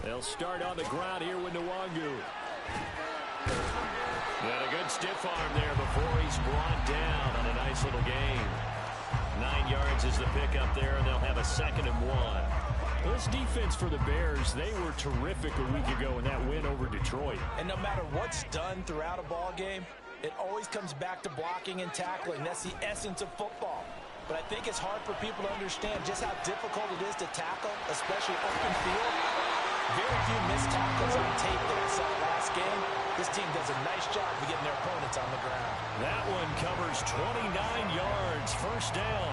They'll start on the ground here with Nwangu. Got a good stiff arm there before he's brought down on a nice little gain. 9 yards is the pickup there, and they'll have a 2nd and 1. This defense for the Bears, they were terrific a week ago in that win over Detroit. And no matter what's done throughout a ball game, it always comes back to blocking and tackling. That's the essence of football. But I think it's hard for people to understand just how difficult it is to tackle, especially open field. Very few missed tackles on tape that I saw last game. This team does a nice job of getting their opponents on the ground. That one covers 29 yards, 1st down.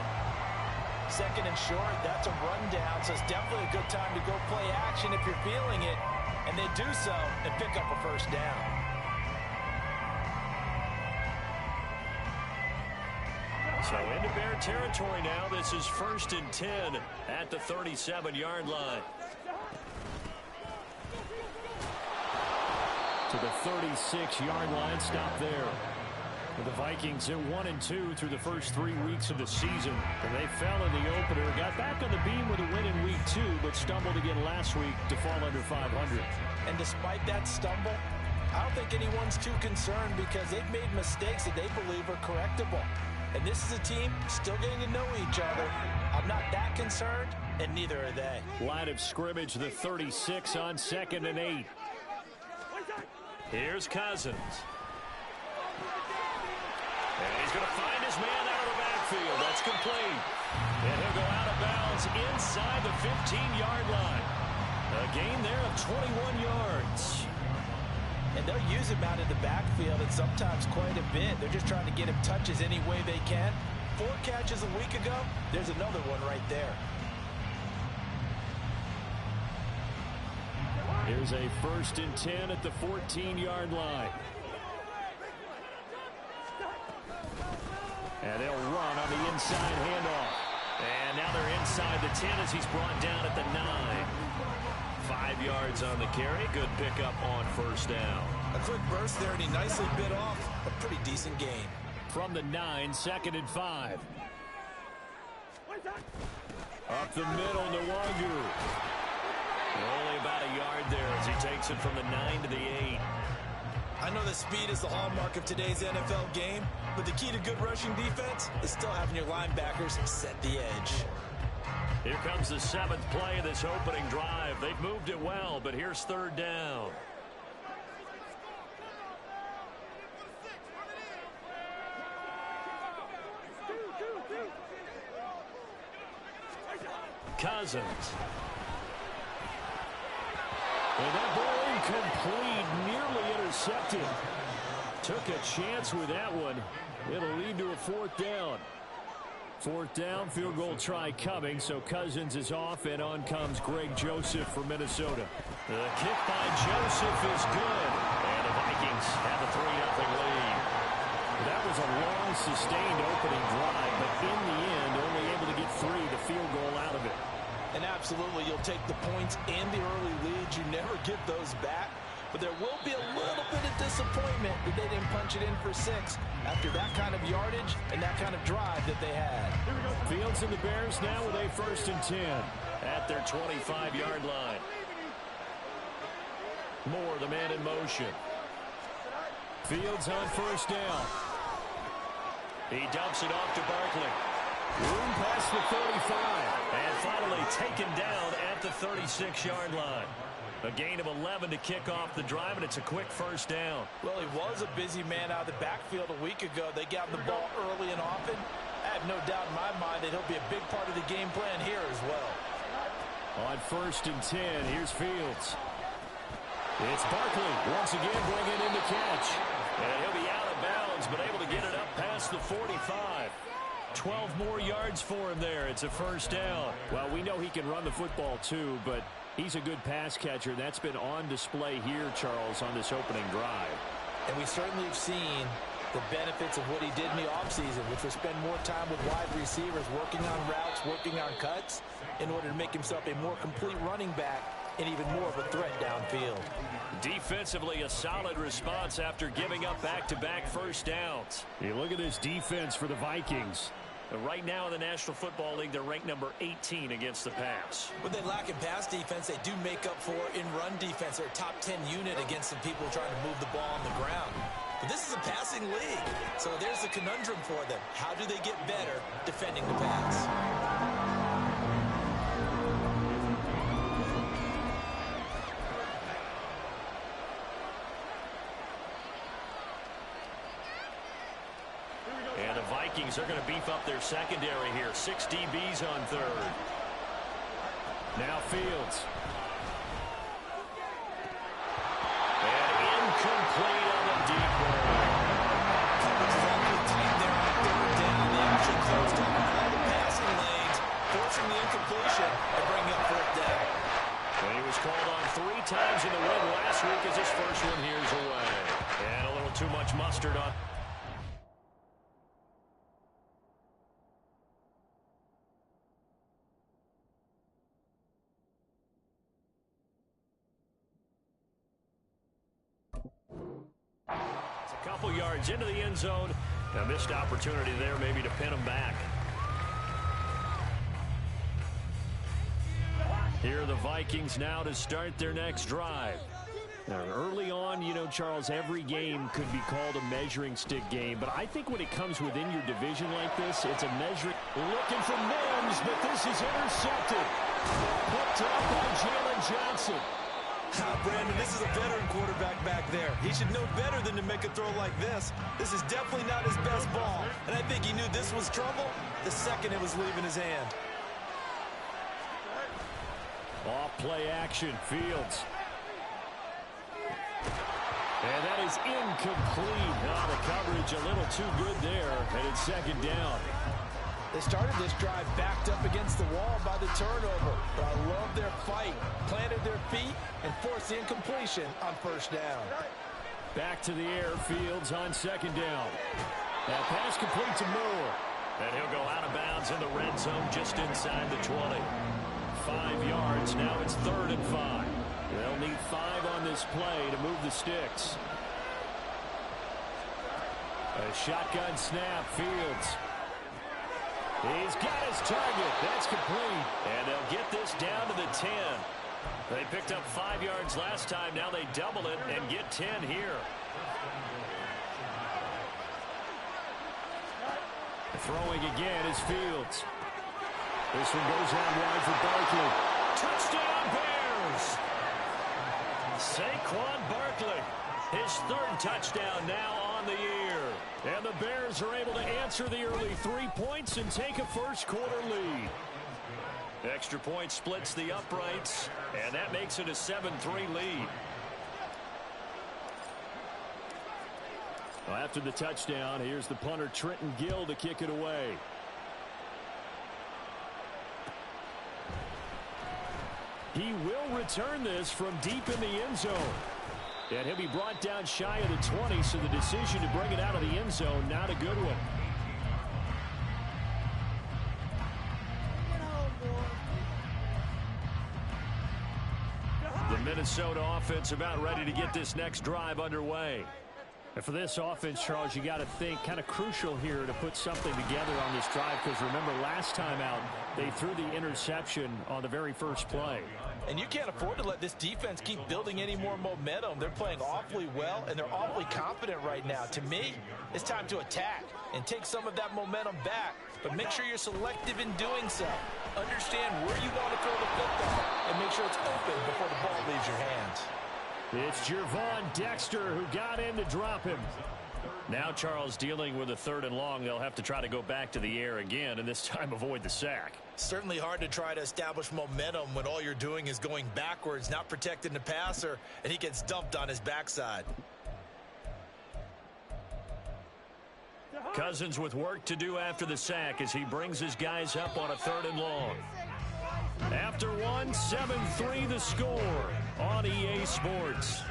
2nd and short, that's a rundown, so it's definitely a good time to go play action if you're feeling it. And they do so and pick up a 1st down. So into Bear territory now. This is 1st and 10 at the 37-yard line. To the 36-yard line, stop there. The Vikings at 1-2 through the first 3 weeks of the season. And they fell in the opener, got back on the beam with a win in week 2, but stumbled again last week to fall under 500. And despite that stumble, I don't think anyone's too concerned because they've made mistakes that they believe are correctable. And this is a team still getting to know each other. I'm not that concerned, and neither are they. Line of scrimmage, the 36 on 2nd and 8. Here's Cousins. And he's going to find his man out of the backfield. That's complete. And he'll go out of bounds inside the 15-yard line. A gain there of 21 yards. And they'll use him out of the backfield, and sometimes quite a bit. They're just trying to get him touches any way they can. 4 catches a week ago. There's another one right there. Here's a 1st and 10 at the 14-yard line. And they'll run on the inside handoff. And now they're inside the 10 as he's brought down at the 9. 5 yards on the carry. Good pickup on 1st down. A quick burst there, and he nicely bit off a pretty decent gain. From the 9, 2nd and 5. Up the middle, Nwangu. Only about a yard there as he takes it from the 9 to the 8. I know that speed is the hallmark of today's NFL game, but the key to good rushing defense is still having your linebackers set the edge. Here comes the 7th play of this opening drive. They've moved it well, but here's 3rd down. Cousins. And that ball incomplete, nearly intercepted. Took a chance with that one. It'll lead to a 4th down. 4th down, field goal try coming, so Cousins is off, and on comes Greg Joseph from Minnesota. The kick by Joseph is good, and the Vikings have a 3-0 lead. That was a long, sustained opening drive, but in the end, only able to get 3, the field goal out of it. And absolutely, you'll take the points and the early leads. You never get those back. But there will be a little bit of disappointment that they didn't punch it in for 6 after that kind of yardage and that kind of drive that they had. Fields and the Bears now with a 1st and 10 at their 25-yard line. Moore, the man in motion. Fields on 1st down. He dumps it off to Barkley. Room past the 35. And finally taken down at the 36-yard line. A gain of 11 to kick off the drive, and it's a quick 1st down. Well, he was a busy man out of the backfield a week ago. They got the ball early and often. I have no doubt in my mind that he'll be a big part of the game plan here as well. On 1st and 10, here's Fields. It's Barkley once again bringing in the catch. And he'll be out of bounds, but able to get it up past the 45. 12 more yards for him there. It's a 1st down. Well, we know he can run the football too, but he's a good pass catcher. That's been on display here, Charles, on this opening drive. And we certainly have seen the benefits of what he did in the offseason, which was spend more time with wide receivers, working on routes, working on cuts, in order to make himself a more complete running back and even more of a threat downfield. Defensively, a solid response after giving up back-to-back 1st downs. You look at this defense for the Vikings. Right now in the National Football League, they're ranked number 18 against the pass. What they lack in pass defense, they do make up for in run defense. They're a top 10 unit against some people trying to move the ball on the ground. But this is a passing league, so there's a conundrum for them. How do they get better defending the pass? And the Vikings are going to beef up their secondary here. 6 DBs on third. Now Fields. And incomplete on the deep ball. Coverage is actually tight there on third down. They actually closed down all the passing lanes, forcing the incompletion and bringing up fourth down. And he was called on 3 times in the win last week as his first one here's away. And a little too much mustard on. Couple yards into the end zone. A missed opportunity there maybe to pin them back. Here are the Vikings now to start their next drive. Now, early on, you know, Charles, every game could be called a measuring stick game, but I think when it comes within your division like this, it's a measuring. Looking for Mims, but this is intercepted. Picked up by Jalen Johnson. Brandon, this is a veteran quarterback back there. He should know better than to make a throw like this. This is definitely not his best ball, and I think he knew this was trouble the second it was leaving his hand. Off play action, Fields. And that is incomplete. Now the coverage a little too good there, and it's second down. They started this drive backed up against the wall by the turnover, but I love their fight. Planted their feet and forced the incompletion on first down. Back to the air, Fields on second down. That pass complete to Moore. And he'll go out of bounds in the red zone just inside the 20. 5 yards, now it's 3rd and 5. They'll need 5 on this play to move the sticks. A shotgun snap, Fields. He's got his target. That's complete. And they'll get this down to the 10. They picked up 5 yards last time. Now they double it and get 10 here. Throwing again is Fields. This one goes out wide for Barkley. Touchdown Bears! Saquon Barkley. His 3rd touchdown now on the year. And the Bears are able to answer the early 3 points and take a first-quarter lead. Extra point splits the uprights, and that makes it a 7-3 lead. Well, after the touchdown, here's the punter Trenton Gill to kick it away. He will return this from deep in the end zone. And he'll be brought down shy of the 20, so the decision to bring it out of the end zone, not a good one. The Minnesota offense about ready to get this next drive underway. And for this offense, Charles, you got to think kind of crucial here to put something together on this drive, because remember last time out, they threw the interception on the very first play. And you can't afford to let this defense keep building any more momentum. They're playing awfully well, and they're awfully confident right now. To me, it's time to attack and take some of that momentum back. But make sure you're selective in doing so. Understand where you want to throw the football, and make sure it's open before the ball leaves your hands. It's Gervon Dexter who got in to drop him. Now Charles dealing with a 3rd and long. They'll have to try to go back to the air again, and this time avoid the sack. Certainly hard to try to establish momentum when all you're doing is going backwards, not protecting the passer, and he gets dumped on his backside. Cousins with work to do after the sack as he brings his guys up on a 3rd and long. After one, 7-3 the score on EA Sports.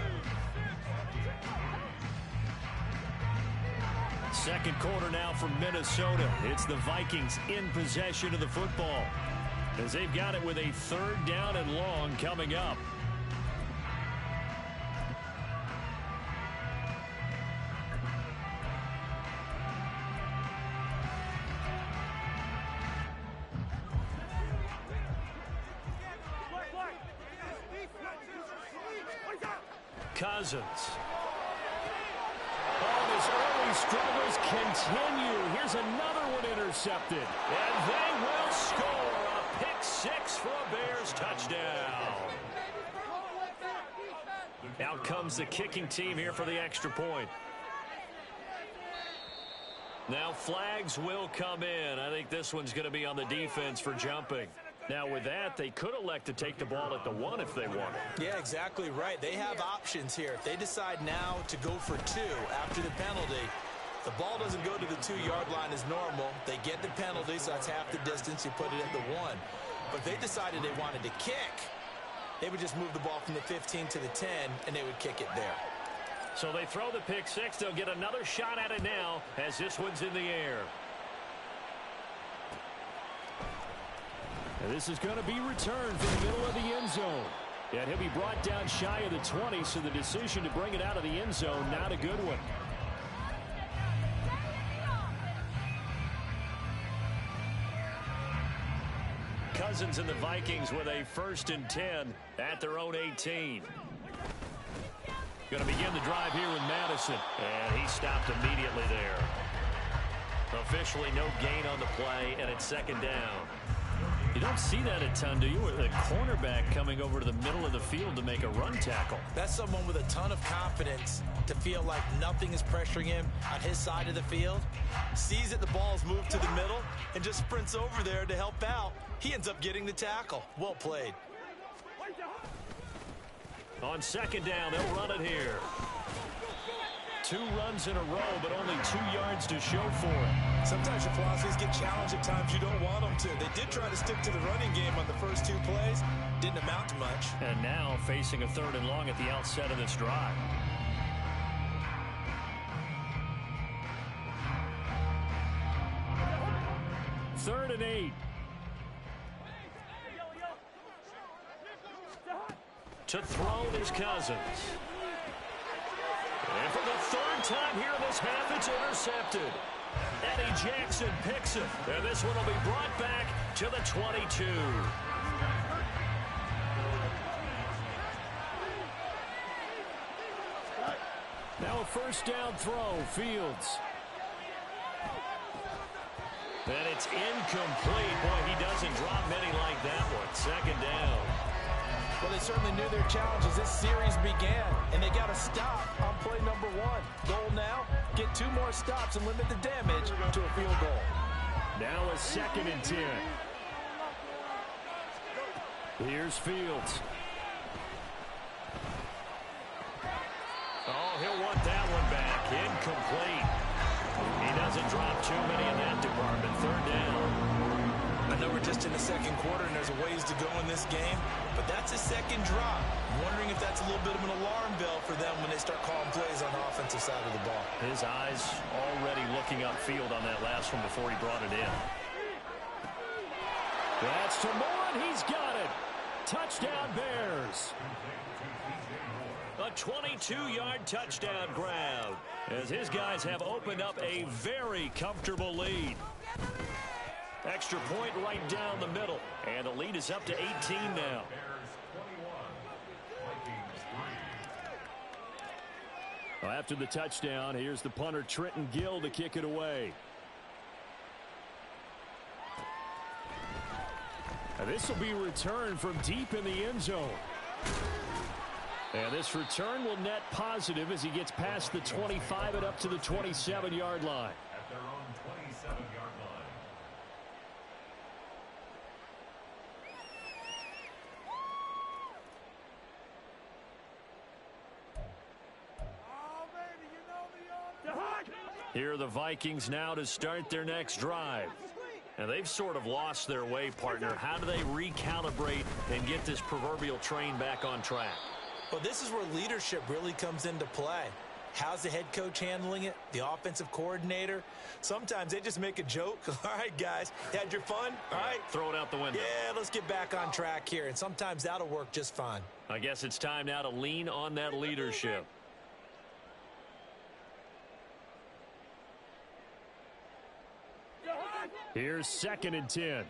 Second quarter now from Minnesota. It's the Vikings in possession of the football as they've got it with a 3rd down and long coming up. Cousins. Oh, his early struggles continue. Here's another one intercepted. And they will score a pick-6 for a Bears touchdown. Out comes the kicking team here for the extra point. Now flags will come in. I think this one's going to be on the defense for jumping. Now with that, they could elect to take the ball at the 1 if they want it. Yeah, exactly right. They have options here. If they decide now to go for 2 after the penalty, the ball doesn't go to the 2-yard line as normal. They get the penalty, so that's half the distance. You put it at the 1. But if they decided they wanted to kick, they would just move the ball from the 15 to the 10, and they would kick it there. So they throw the pick-6. They'll get another shot at it now as this one's in the air. And this is going to be returned from the middle of the end zone. And he'll be brought down shy of the 20, so the decision to bring it out of the end zone, not a good one. Cousins and the Vikings with a 1st and 10 at their own 18. Going to begin the drive here with Madison. And he stopped immediately there. Officially no gain on the play, and it's 2nd down. You don't see that a ton, do you? With a cornerback coming over to the middle of the field to make a run tackle. That's someone with a ton of confidence to feel like nothing is pressuring him on his side of the field. Sees that the ball's moved to the middle and just sprints over there to help out. He ends up getting the tackle. Well played. On 2nd down, they'll run it here. 2 runs in a row, but only 2 yards to show for it. Sometimes your philosophies get challenged at times you don't want them to. They did try to stick to the running game on the first 2 plays. Didn't amount to much. And now facing a 3rd and long at the outset of this drive. Third and 8. To throw is Cousins. And for the 3rd time here in this half, it's intercepted. Eddie Jackson picks it. And this one will be brought back to the 22. Now a 1st down throw, Fields. And it's incomplete. Boy, he doesn't drop many like that one. 2nd down. Well, they certainly knew their challenges. This series began, and they got to stop on play number 1. Goal now, get 2 more stops and limit the damage to a field goal. Now a 2nd and 10. Here's Fields. Oh, he'll want that one back. Incomplete. He doesn't drop too many in that department. 3rd down. I know we're just in the 2nd quarter and there's a ways to go in this game, but that's a 2nd drop. I'm wondering if that's a little bit of an alarm bell for them when they start calling plays on the offensive side of the ball. His eyes already looking upfield on that last one before he brought it in. That's to Moore, and he's got it. Touchdown, Bears. A 22-yard touchdown grab as his guys have opened up a very comfortable lead. Extra point right down the middle, and the lead is up to 18 now. Well, after the touchdown, here's the punter Trenton Gill to kick it away. And this will be returned from deep in the end zone. And this return will net positive as he gets past the 25 and up to the 27-yard line. At their own 27-yard line. Here are the Vikings now to start their next drive. And they've sort of lost their way, partner. How do they recalibrate and get this proverbial train back on track? Well, this is where leadership really comes into play. How's the head coach handling it? The offensive coordinator? Sometimes they just make a joke. All right, guys, had your fun? All right. Throw it out the window. Yeah, let's get back on track here. And sometimes that'll work just fine. I guess it's time now to lean on that leadership. Here's 2nd and 10.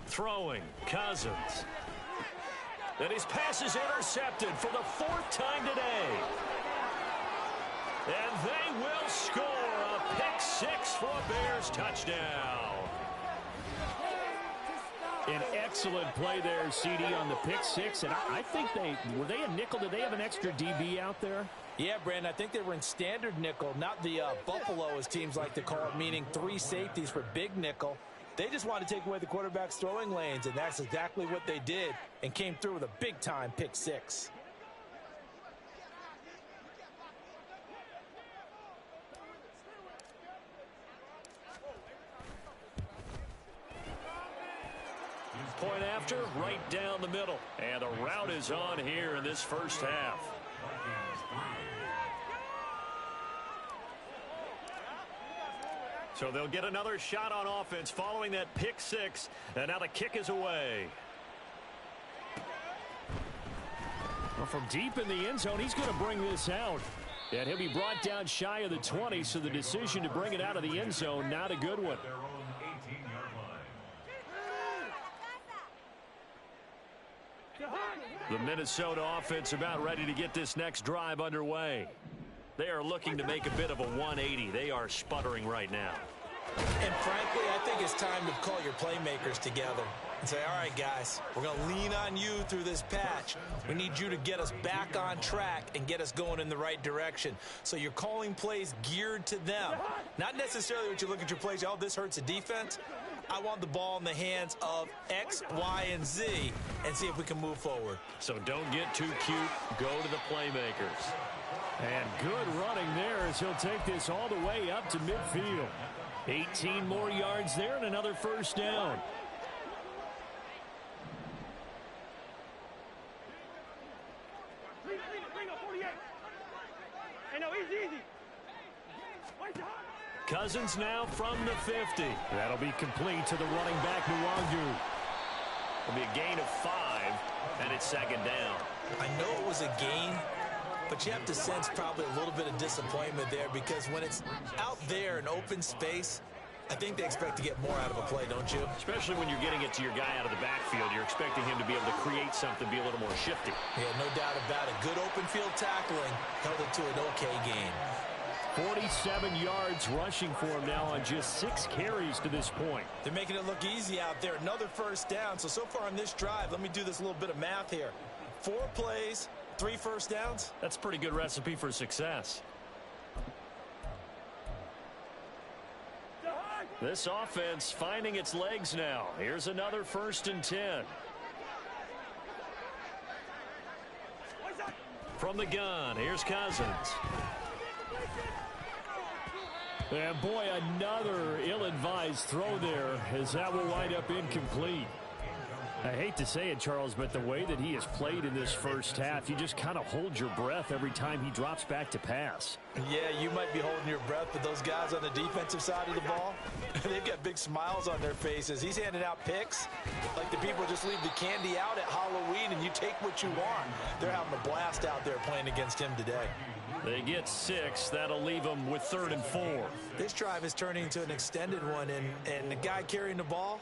Throwing, Cousins. And his pass is intercepted for the 4th time today. And they will score a pick 6 for a Bears touchdown. An excellent play there, CD, on the pick 6. And I think were they a nickel? Did they have an extra DB out there? Yeah, Brandon, I think they were in standard nickel, not the Buffalo, as teams like to call it, meaning 3 safeties for big nickel. They just wanted to take away the quarterback's throwing lanes, and that's exactly what they did and came through with a big-time pick 6. Point after, right down the middle. And the route is on here in this first half. So they'll get another shot on offense following that pick 6. And now the kick is away. Well, from deep in the end zone, he's going to bring this out. And he'll be brought down shy of the 20, so the decision to bring it out of the end zone, not a good one. The Minnesota offense about ready to get this next drive underway. They are looking to make a bit of a 180. They are sputtering right now. And frankly, I think it's time to call your playmakers together and say, all right, guys, we're going to lean on you through this patch. We need you to get us back on track and get us going in the right direction. So you're calling plays geared to them. Not necessarily what you look at your plays, oh, this hurts the defense. I want the ball in the hands of X, Y, and Z and see if we can move forward. So don't get too cute. Go to the playmakers. And good running there as he'll take this all the way up to midfield. 18 more yards there and another first down. Cousins now from the 50. That'll be complete to the running back, Nwangu. It'll be a gain of 5, and it's second down. I know it was a gain, but you have to sense probably a little bit of disappointment there because when it's out there in open space, I think they expect to get more out of a play, don't you? Especially when you're getting it to your guy out of the backfield. You're expecting him to be able to create something, be a little more shifty. Yeah, no doubt about it. Good open field tackling held it to an okay gain. 47 yards rushing for him now on just 6 carries to this point. They're making it look easy out there. Another first down. So far on this drive, let me do this little bit of math here. 4 plays, 3 first downs. That's a pretty good recipe for success. This offense finding its legs now. Here's another 1st and 10. From the gun, here's Cousins. And boy, another ill-advised throw there as that will wind up incomplete. I hate to say it, Charles, but the way that he has played in this first half, you just kind of hold your breath every time he drops back to pass. Yeah, you might be holding your breath, but those guys on the defensive side of the ball, they've got big smiles on their faces. He's handing out picks like the people just leave the candy out at Halloween and you take what you want. They're having a blast out there playing against him today. They get 6. That'll leave them with 3rd and 4. This drive is turning into an extended one, and the guy carrying the ball,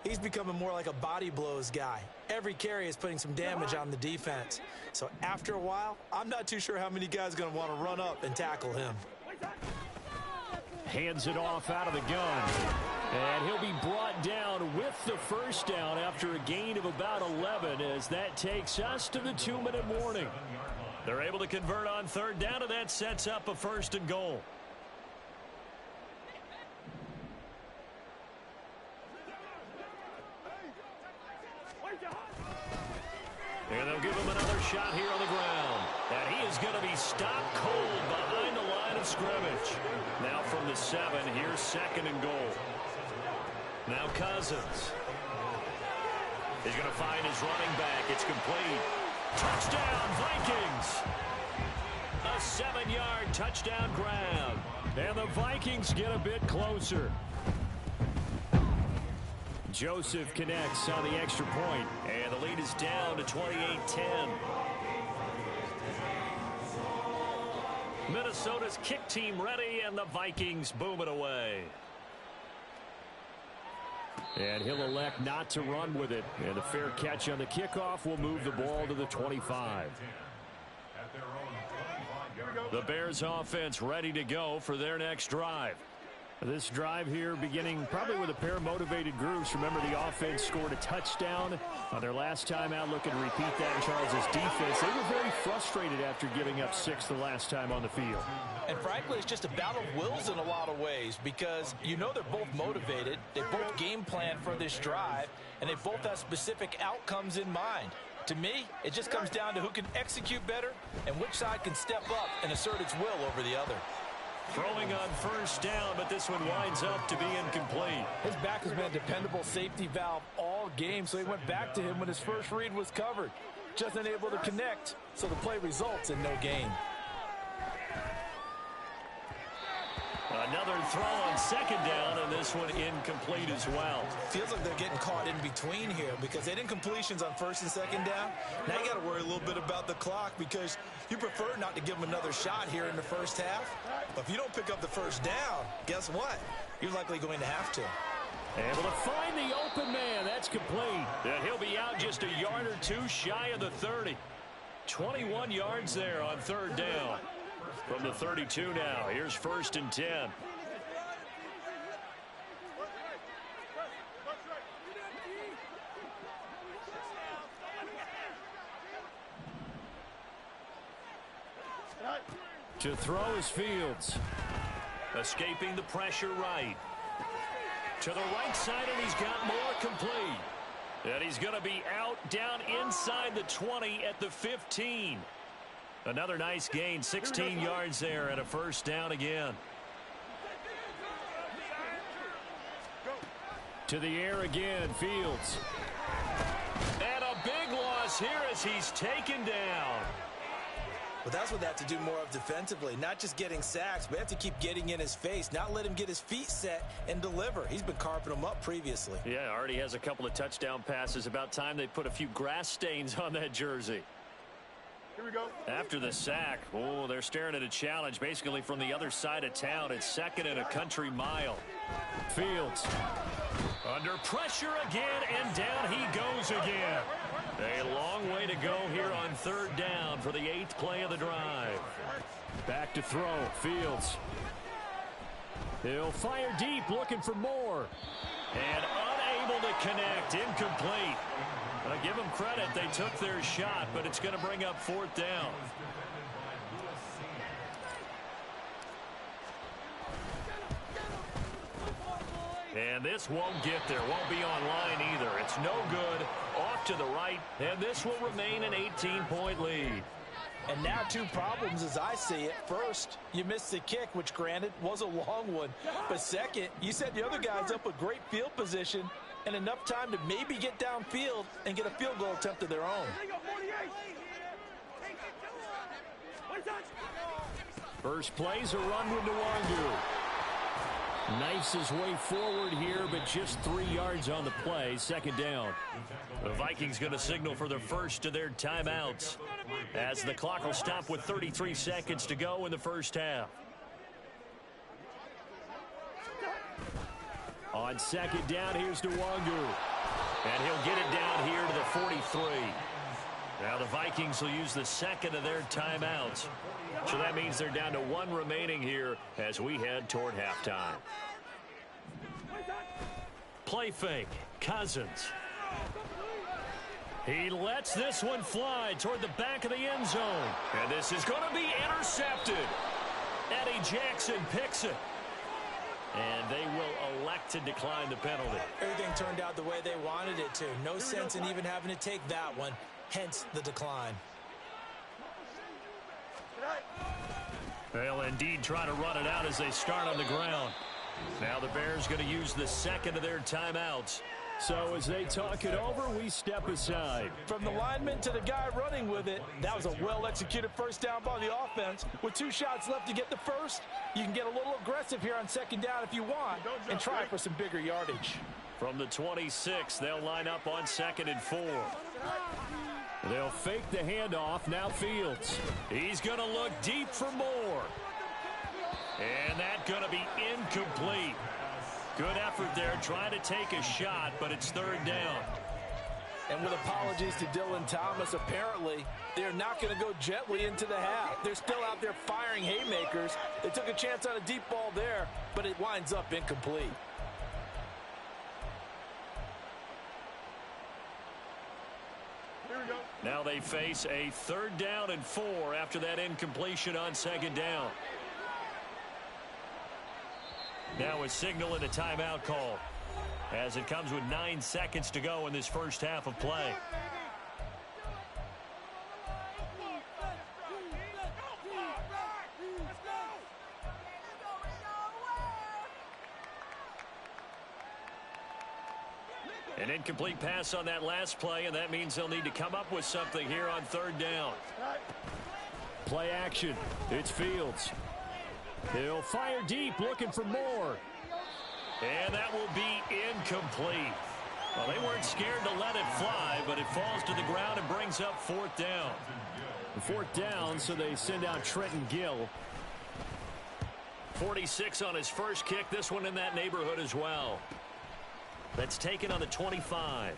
he's becoming more like a body blows guy. Every carry is putting some damage on the defense. So after a while, I'm not too sure how many guys are going to want to run up and tackle him. Hands it off out of the gun. And he'll be brought down with the first down after a gain of about 11 as that takes us to the 2-minute warning. They're able to convert on 3rd down, and that sets up a 1st and goal. And they'll give him another shot here on the ground. And he is going to be stopped cold behind the line of scrimmage. Now from the 7, here's 2nd and goal. Now Cousins. He's going to find his running back. It's complete. Touchdown, Vikings. A 7-yard touchdown grab. And the Vikings get a bit closer. Joseph connects on the extra point, and the lead is down to 28-10. Minnesota's kick team ready, and the Vikings boom it away. And he'll elect not to run with it. And a fair catch on the kickoff will move the ball to the 25. The Bears offense ready to go for their next drive. This drive here beginning probably with a pair of motivated groups. Remember, the offense scored a touchdown on their last time out. Looking to repeat that in Charles' defense. They were very frustrated after giving up 6 the last time on the field. And frankly, it's just a battle of wills in a lot of ways because you know they're both motivated. They both game plan for this drive, and they both have specific outcomes in mind. To me, it just comes down to who can execute better and which side can step up and assert its will over the other. Throwing on first down, but this one winds up to be incomplete. His back has been a dependable safety valve all game, so he went back to him when his first read was covered. Just unable to connect, so the play results in no gain. Another throw on second down, and this one incomplete as well. Feels like they're getting caught in between here because they didn't completions on first and second down. Now you got to worry a little bit about the clock because you prefer not to give them another shot here in the first half. But if you don't pick up the first down, guess what? You're likely going to have to. Able to find the open man. That's complete. And he'll be out just a yard or two shy of the 30. 21 yards there on third down. From the 32 now, here's first and 10. To throw is Fields. Escaping the pressure right. To the right side, and he's got more complete. And he's going to be out down inside the 20 at the 15. Another nice gain, 16 yards there, and a first down again. To the air again, Fields. And a big loss here as he's taken down. Well, that's what they have to do more of defensively, not just getting sacks, but have to keep getting in his face, not let him get his feet set and deliver. He's been carping them up previously. Yeah, already has a couple of touchdown passes. About time they put a few grass stains on that jersey. Here we go. After the sack, oh, they're staring at a challenge basically from the other side of town. It's second and a country mile. Fields under pressure again, and down he goes again. A long way to go here on third down for the 8th play of the drive. Back to throw, Fields. He'll fire deep, looking for more. And unable to connect, incomplete. I give them credit, they took their shot, but it's going to bring up fourth down. And this won't get there, won't be online either. It's no good, off to the right, and this will remain an 18-point lead. And now 2 problems as I see it. First, you missed the kick, which granted was a long one. But second, you set the other guys up with great field position and enough time to maybe get downfield and get a field goal attempt of their own. First play's a run with Nwangu. Knifes his way forward here, but just 3 yards on the play. Second down. The Vikings going to signal for the first of their timeouts as the clock will stop with 33 seconds to go in the first half. On second down, here's Nwangu. And he'll get it down here to the 43. Now the Vikings will use the second of their timeouts. So that means they're down to 1 remaining here as we head toward halftime. Play fake. Cousins. He lets this one fly toward the back of the end zone. And this is going to be intercepted. Eddie Jackson picks it. And they will elect to decline the penalty. Everything turned out the way they wanted it to. No sense in even having to take that one. Hence the decline. They'll indeed try to run it out as they start on the ground. Now the Bears going to use the second of their timeouts. So as they talk it over, we step aside. From the lineman to the guy running with it, that was a well-executed first down by the offense. With 2 shots left to get the first, you can get a little aggressive here on second down if you want and try for some bigger yardage. From the 26, they'll line up on 2nd and 4. They'll fake the handoff. Now Fields. He's going to look deep for more. And that's going to be incomplete. Good effort there, trying to take a shot, but it's third down. And with apologies to Dylan Thomas, apparently they're not going to go gently into the half. They're still out there firing haymakers. They took a chance on a deep ball there, but it winds up incomplete. Now they face a 3rd down and 4 after that incompletion on 2nd down. Now a signal and a timeout call, as it comes with 9 seconds to go in this first half of play. An incomplete pass on that last play, and that means they'll need to come up with something here on 3rd down. Play action. It's Fields. He'll fire deep, looking for more. And that will be incomplete. Well, they weren't scared to let it fly, but it falls to the ground and brings up 4th down. 4th down, so they send out Trenton Gill. 46 on his first kick. This one in that neighborhood as well. That's taken on the 25.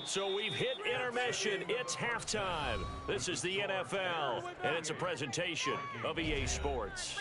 So we've hit intermission. It's halftime. This is the NFL, and it's a presentation of EA Sports.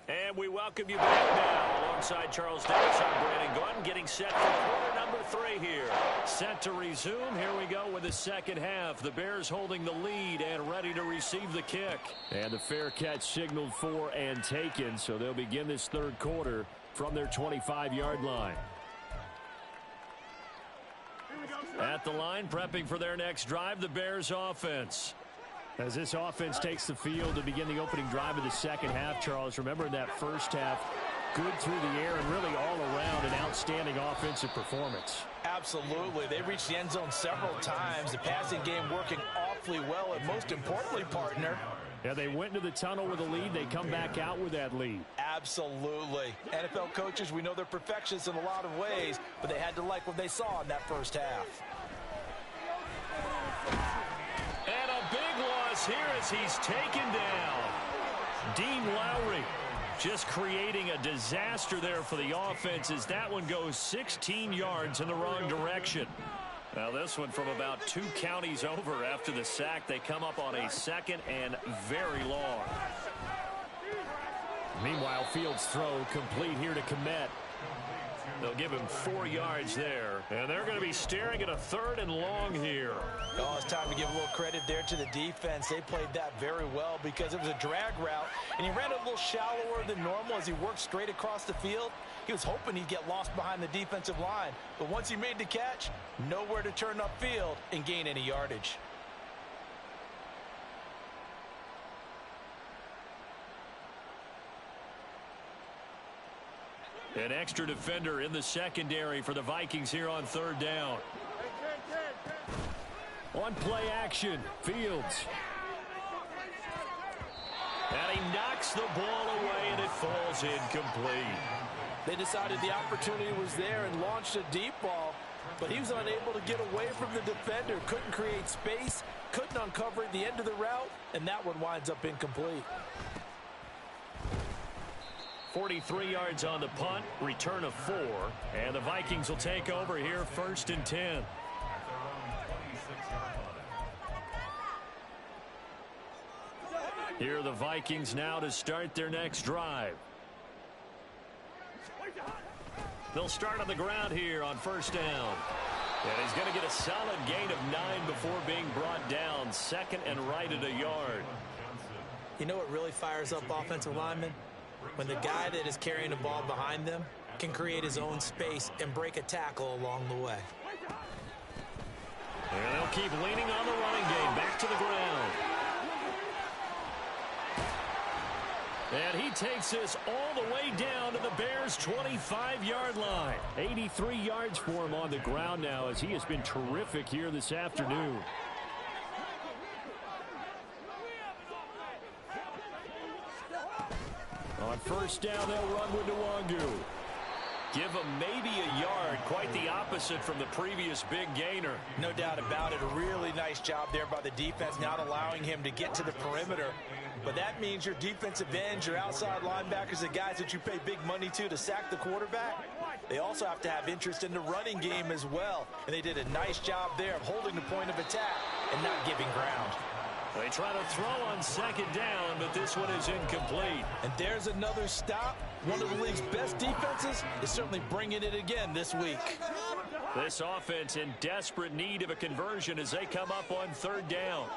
And we welcome you back now alongside Charles Davis. I'm Brandon Gordon, getting set for quarter number 3 here. Set to resume. Here we go with the second half. The Bears holding the lead and ready to receive the kick. And the fair catch signaled for and taken, so they'll begin this 3rd quarter from their 25-yard line. At the line, prepping for their next drive, the Bears offense. As this offense takes the field to begin the opening drive of the second half, Charles, remember in that first half, good through the air and really all around an outstanding offensive performance. Absolutely. They reached the end zone several times. The passing game working awfully well, and most importantly, partner, yeah, they went into the tunnel with a lead. They come back out with that lead. Absolutely. NFL coaches, we know they're perfectionists in a lot of ways, but they had to like what they saw in that first half. And a big loss here as he's taken down. Dean Lowry just creating a disaster there for the offense as that one goes 16 yards in the wrong direction. Now this one from about 2 counties over after the sack. They come up on a 2nd and very long. Meanwhile, Fields' throw complete here to Kmet. They'll give him 4 yards there. And they're going to be staring at a 3rd and long here. Oh, it's time to give a little credit there to the defense. They played that very well because it was a drag route, and he ran a little shallower than normal as he worked straight across the field. He was hoping he'd get lost behind the defensive line. But once he made the catch, nowhere to turn upfield and gain any yardage. An extra defender in the secondary for the Vikings here on 3rd down. On play action, Fields. And he knocks the ball away, and it falls incomplete. They decided the opportunity was there and launched a deep ball, but he was unable to get away from the defender. Couldn't create space, couldn't uncover at the end of the route, and that one winds up incomplete. 43 yards on the punt, return of 4, and the Vikings will take over here 1st and 10. Here are the Vikings now to start their next drive. They'll start on the ground here on 1st down. And he's going to get a solid gain of 9 before being brought down. 2nd and right at a yard. You know what really fires up offensive linemen? When the guy that is carrying the ball behind them can create his own space and break a tackle along the way. And they'll keep leaning on the running game. Back to the ground. And he takes this all the way down to the Bears' 25-yard line. 83 yards for him on the ground now as he has been terrific here this afternoon. On 1st down, they'll run with Nwangu. Give him maybe a yard. Quite the opposite from the previous big gainer. No doubt about it. A really nice job there by the defense, not allowing him to get to the perimeter. But that means your defensive ends, your outside linebackers, the guys that you pay big money to sack the quarterback, they also have to have interest in the running game as well. And they did a nice job there of holding the point of attack and not giving ground. They try to throw on second down, but this one is incomplete. And there's another stop. One of the league's best defenses is certainly bringing it again this week. This offense in desperate need of a conversion as they come up on third down.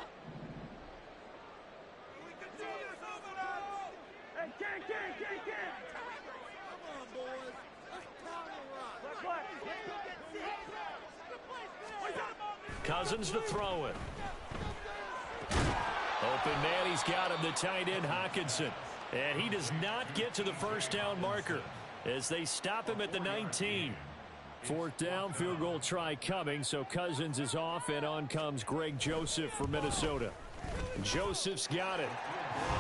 Cousins to throw it. Open man, he's got him, the tight end Hockenson. And he does not get to the first down marker as they stop him at the 19. Fourth down, field goal try coming, so Cousins is off, and on comes Greg Joseph for Minnesota. Joseph's got it.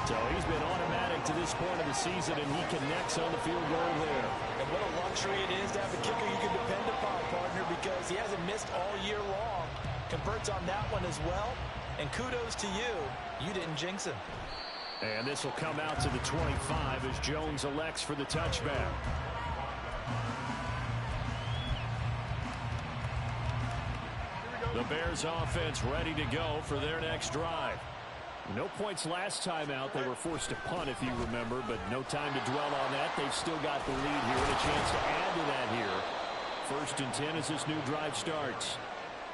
So he's been automatic to this point of the season, and he connects on the field goal there. And what a luxury it is to have a kicker you can depend upon, partner, because he hasn't missed all year long. Converts on that one as well. And kudos to you. You didn't jinx him. And this will come out to the 25 as Jones elects for the touchback. The Bears offense ready to go for their next drive. No points last time out. They were forced to punt, if you remember, but no time to dwell on that. They've still got the lead here and a chance to add to that here. First and 10 as this new drive starts.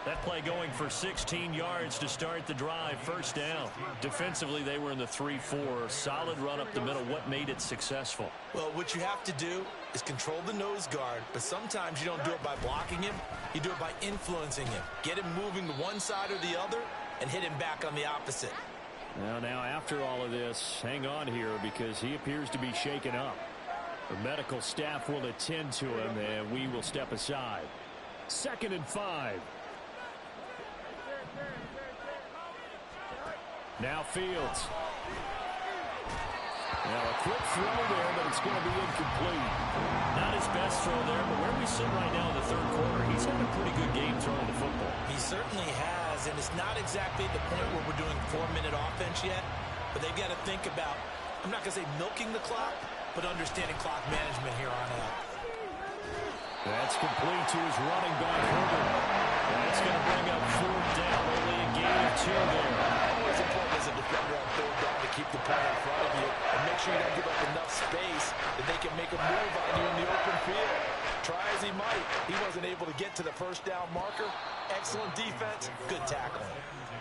That play going for 16 yards to start the drive. First down. Defensively, they were in the 3-4. Solid run up the middle. What made it successful? Well, what you have to do is control the nose guard, but sometimes you don't do it by blocking him. You do it by influencing him. Get him moving to one side or the other and hit him back on the opposite. Now after all of this, hang on here because he appears to be shaken up. The medical staff will attend to him, and we will step aside. 2nd and 5. Now Fields. Now a quick throw there, but it's going to be incomplete. Not his best throw there, but where we sit right now in the third quarter, he's had a pretty good game throwing the football. He certainly has, and it's not exactly the point where we're doing 4-minute offense yet, but they've got to think about, I'm not going to say milking the clock, but understanding clock management here on out. That's complete to his running back, Herbert. That's going to bring up fourth down, only a gain of 2 there. Always important as a defender on third down to keep the play in front of you and make sure you don't give up enough space that they can make a move on you in the open field. Try as he might, he wasn't able to get to the first down marker. Excellent defense, good tackling.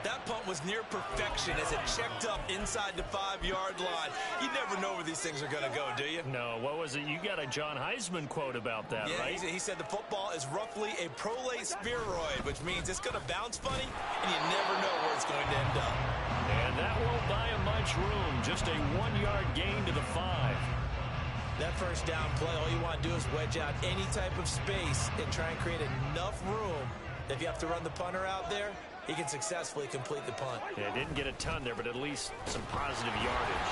That punt was near perfection as it checked up inside the 5-yard line. You never know where these things are going to go, do you? No, what was it? You got a John Heisman quote about that, yeah, right? He said the football is roughly a prolate spheroid, which means it's going to bounce funny, and you never know where it's going to end up. And that won't buy him much room. Just a 1-yard gain to the 5. That first down play, all you want to do is wedge out any type of space and try and create enough room that if you have to run the punter out there, he can successfully complete the punt. Yeah, didn't get a ton there, but at least some positive yardage.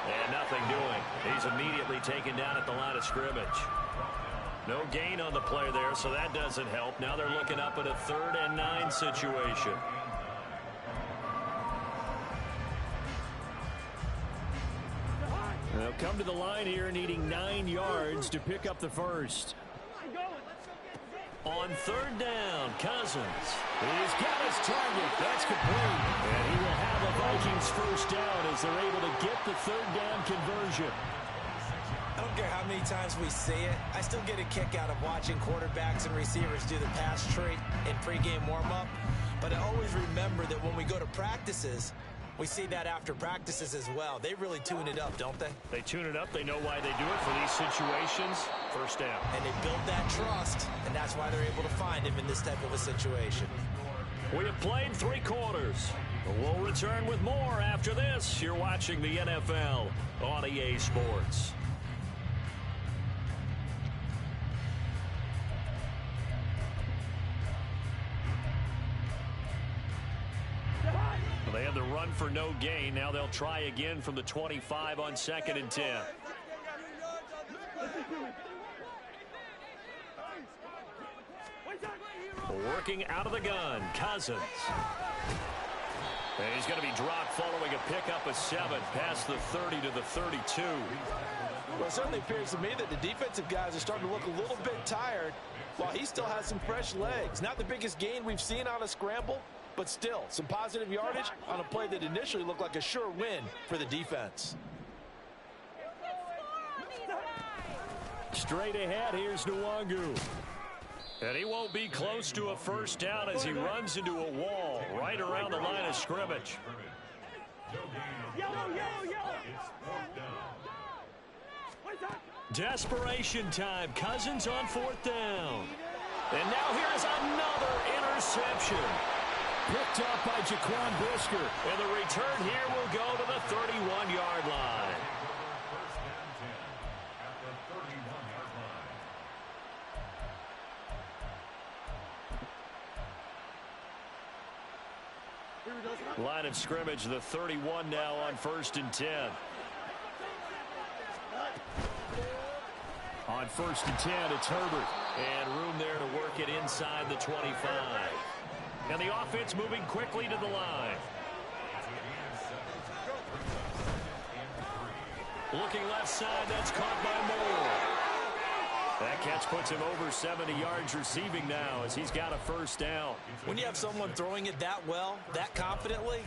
And nothing doing. He's immediately taken down at the line of scrimmage. No gain on the play there, so that doesn't help. Now they're looking up at a 3rd and 9 situation. They'll come to the line here needing 9 yards to pick up the first. On 3rd down, Cousins. He's got his target. That's complete. And he will have a Vikings first down as they're able to get the 3rd down conversion. I don't care how many times we say it. I still get a kick out of watching quarterbacks and receivers do the pass tree in pregame warm-up. But I always remember that when we go to practices, we see that after practices as well. They really tune it up, don't they? They tune it up. They know why they do it for these situations. First down. And they build that trust, and that's why they're able to find him in this type of a situation. We have played 3 quarters. We'll return with more after this. You're watching the NFL on EA Sports. They had the run for no gain. Now they'll try again from the 25 on 2nd and 10. Working out of the gun, Cousins. And he's going to be dropped following a pickup of 7 past the 30 to the 32. Well, it certainly appears to me that the defensive guys are starting to look a little bit tired while he still has some fresh legs. Not the biggest gain we've seen on a scramble, but still some positive yardage on a play that initially looked like a sure win for the defense. Straight ahead, here's Nwangu. And he won't be close to a first down as he runs into a wall right around the line of scrimmage. Desperation time. Cousins on 4th down. And now here's another interception. Picked up by Jaquan Brisker. And the return here will go to the 31-yard line. Line of scrimmage, the 31 now on 1st and 10. On 1st and 10, it's Herbert. And room there to work it inside the 25. And the offense moving quickly to the line. Looking left side, that's caught by Moore. That catch puts him over 70 yards receiving now as he's got a first down. When you have someone throwing it that well, that confidently,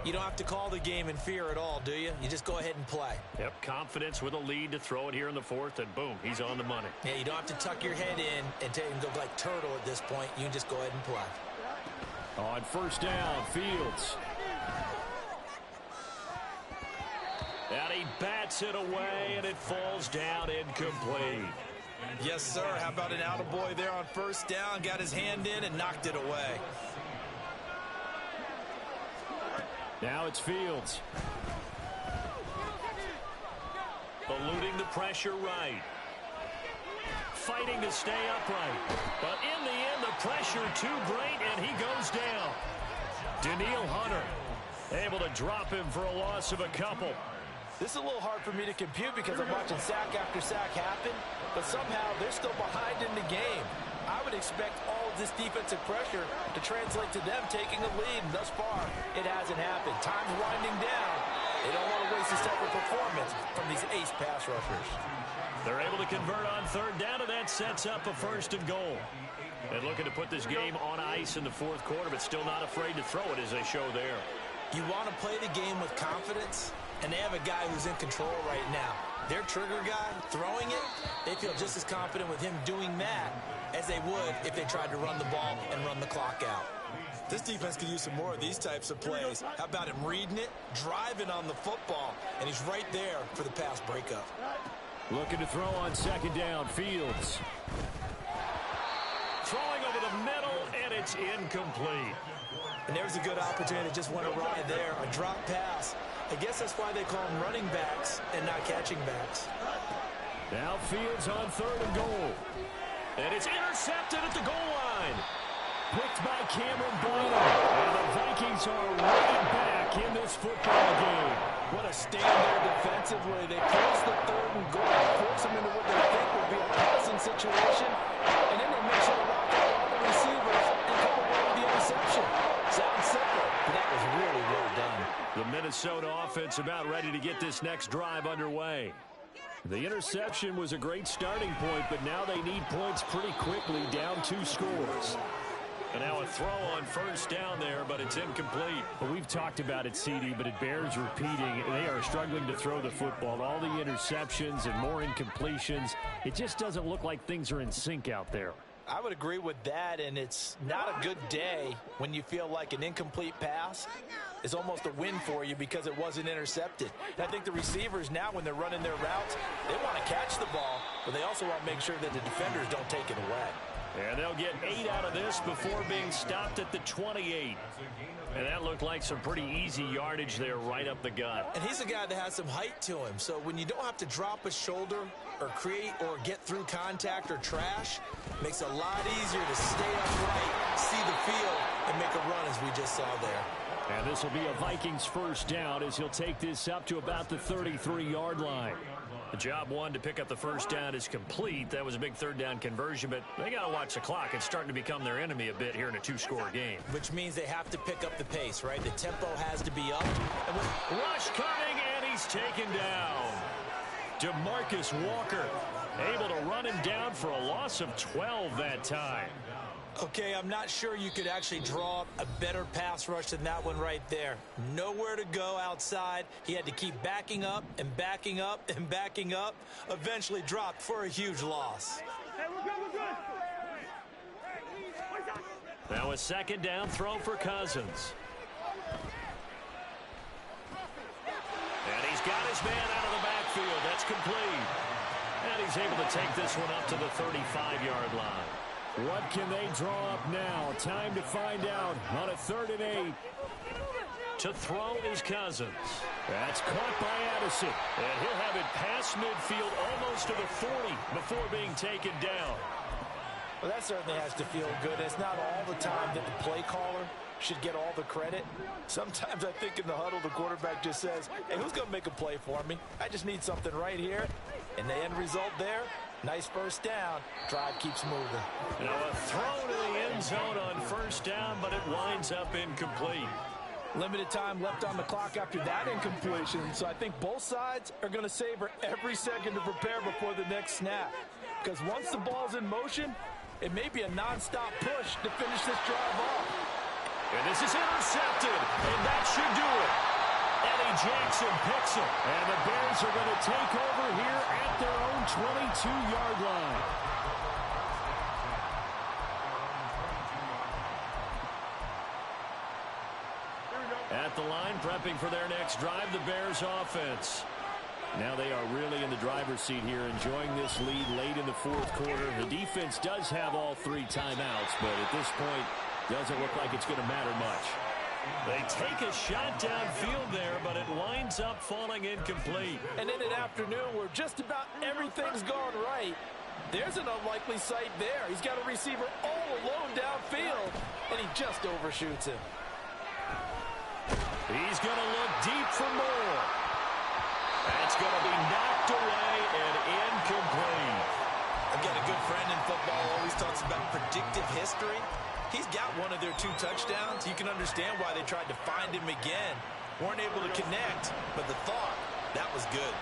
you don't have to call the game in fear at all, do you? You just go ahead and play. Yep, confidence with a lead to throw it here in the 4th, and boom, he's on the money. Yeah, you don't have to tuck your head in and go like turtle at this point. You can just go ahead and play. On 1st down, Fields. And he bats it away, and it falls down incomplete. Yes, sir. How about an attaboy there on 1st down? Got his hand in and knocked it away. Now it's Fields. Eluding the pressure right. Fighting to stay upright. But in the end, the pressure too great, and he goes down. Daniil Hunter able to drop him for a loss of a couple. This is a little hard for me to compute because I'm watching sack after sack happen, but somehow they're still behind in the game. I would expect all of this defensive pressure to translate to them taking a lead, and thus far, it hasn't happened. Time's winding down. They don't want to waste this type of performance from these ace pass rushers. They're able to convert on 3rd down, and that sets up a 1st and goal. And looking to put this game on ice in the 4th quarter, but still not afraid to throw it as they show there. You want to play the game with confidence, and they have a guy who's in control right now. Their trigger guy, throwing it, they feel just as confident with him doing that as they would if they tried to run the ball and run the clock out. This defense could use some more of these types of plays. How about him reading it, driving on the football, and he's right there for the pass breakup. Looking to throw on 2nd down, Fields. Throwing over the middle, and it's incomplete. And there's a good opportunity to just went awry there, a drop pass. I guess that's why they call them running backs and not catching backs. Now Fields on 3rd and goal. And it's intercepted at the goal line. Picked by Cameron Bynum. And the Vikings are right back in this football game. What a stand there defensively. They close the 3rd and goal, force them into what they think will be a passing situation, and then they make sure to lock out all the receivers and come away with the interception. Sounds simple, but that was really well done. The Minnesota offense about ready to get this next drive underway. The interception was a great starting point, but now they need points pretty quickly, down 2 scores. And now a throw on 1st down there, but it's incomplete. Well, we've talked about it, CD, but it bears repeating. They are struggling to throw the football. All the interceptions and more incompletions. It just doesn't look like things are in sync out there. I would agree with that, and it's not a good day when you feel like an incomplete pass is almost a win for you because it wasn't intercepted. And I think the receivers now, when they're running their routes, they want to catch the ball, but they also want to make sure that the defenders don't take it away. And they'll get 8 out of this before being stopped at the 28. And that looked like some pretty easy yardage there right up the gut. And he's a guy that has some height to him. So when you don't have to drop a shoulder or create or get through contact or trash, makes it a lot easier to stay upright, see the field, and make a run as we just saw there. And this will be a Vikings 1st down as he'll take this up to about the 33-yard line. The job one to pick up the first down is complete. That was a big third down conversion, but they got to watch the clock. It's starting to become their enemy a bit here in a two-score game. Which means they have to pick up the pace, right? The tempo has to be up. And rush coming, and he's taken down. DeMarcus Walker able to run him down for a loss of 12 that time. Okay, I'm not sure you could actually draw up a better pass rush than that one right there. Nowhere to go outside. He had to keep backing up and backing up and backing up. Eventually dropped for a huge loss. Hey, we're good. Now a second down throw for Cousins. And he's got his man out of the backfield. That's complete. And he's able to take this one up to the 35-yard line. What can they draw up now? Time to find out on a 3rd and 8. To throw is Cousins. That's caught by Addison. And he'll have it past midfield almost to the 40 before being taken down. Well, that certainly has to feel good. It's not all the time that the play caller should get all the credit. Sometimes I think in the huddle, the quarterback just says, hey, who's going to make a play for me? I just need something right here. And the end result there, nice first down. Drive keeps moving. Now a throw to the end zone on first down, but it winds up incomplete. Limited time left on the clock after that incompletion, so I think both sides are going to savor every second to prepare before the next snap. Because once the ball's in motion, it may be a nonstop push to finish this drive off. And this is intercepted, and that should do it. Eddie Jackson picks it, and the Bears are going to take over here at their own 22-yard line. At the line, prepping for their next drive, the Bears offense. Now they are really in the driver's seat here, enjoying this lead late in the fourth quarter. The defense does have all 3 timeouts, but at this point, doesn't look like it's going to matter much. They take a shot downfield there, but it winds up falling incomplete. And in an afternoon where just about everything's gone right, there's an unlikely sight there. He's got a receiver all alone downfield, and he just overshoots him. He's going to look deep for more. That's going to be knocked away and incomplete. I've got a good friend in football who always talks about predictive history. He's got one of their 2 touchdowns. You can understand why they tried to find him again. Weren't able to connect, but the thought, that was good.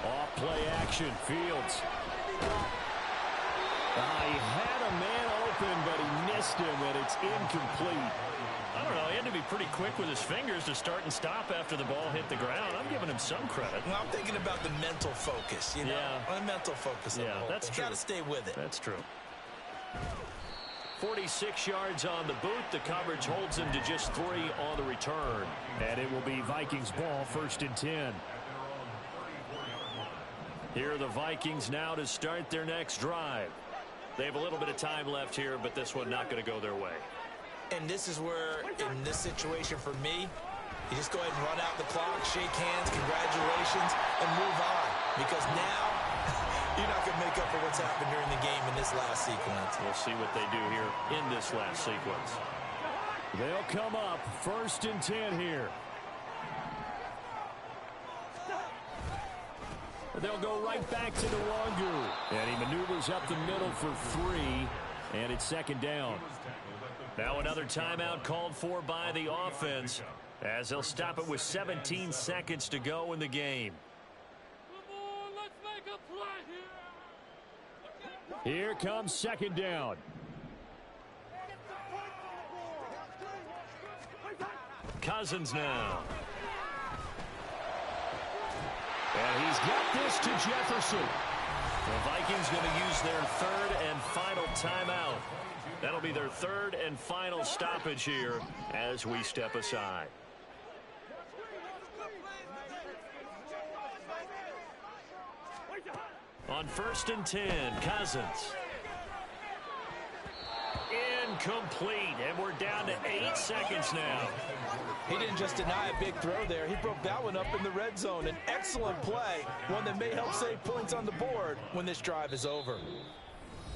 Off play action, Fields. He had a man open, but he missed him, and it's incomplete. I don't know, he had to be pretty quick with his fingers to start and stop after the ball hit the ground. I'm giving him some credit. Well, I'm thinking about the mental focus, you know? Yeah. The mental focus. Yeah, that's true. Got to stay with it. That's true. 46 yards on the boot. The coverage holds him to just 3 on the return. And it will be Vikings ball, 1st and 10. Here are the Vikings now to start their next drive. They have a little bit of time left here, but this one not going to go their way. And this is where, in this situation for me, you just go ahead and run out the clock, shake hands, congratulations, and move on. Because now, you're not going to make up for what's happened during the game in this last sequence. We'll see what they do here in this last sequence. They'll come up 1st and 10 here. They'll go right back to the Wangu. And he maneuvers up the middle for 3. And it's 2nd down. Now another timeout called for by the offense, as they'll stop it with 17 seconds to go in the game. Let's make a play here. Here comes 2nd down. Cousins now. And he's got this to Jefferson. The Vikings going to use their 3rd and final timeout. That'll be their 3rd and final stoppage here as we step aside. On 1st and 10, Cousins. Incomplete, and we're down to 8 seconds now. He didn't just deny a big throw there. He broke that one up in the red zone. An excellent play, one that may help save points on the board when this drive is over.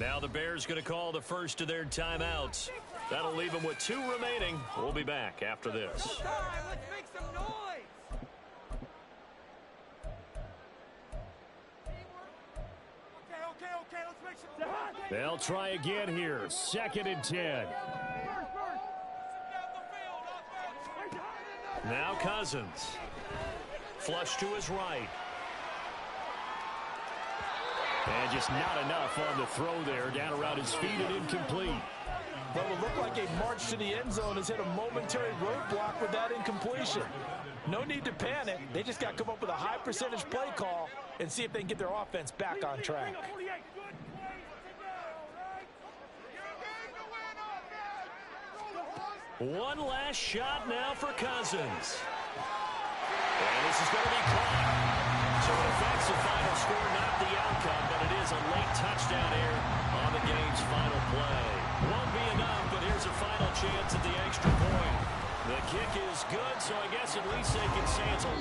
Now the Bears going to call the first of their timeouts. That'll leave them with 2 remaining. We'll be back after this. Let's make some noise. They'll try again here. 2nd and 10. Now Cousins. Flush to his right. And just not enough on the throw there. Down around his feet and incomplete. Well, it looked like a march to the end zone has hit a momentary roadblock with that incompletion. No need to panic. They just got to come up with a high percentage play call and see if they can get their offense back on track. One last shot now for Cousins. And this is going to be caught. So it affects the final score, not the outcome, but it is a late touchdown error on the game's final play. Won't be enough, but here's a final chance at the extra point. The kick is good, so I guess at least they can say it's a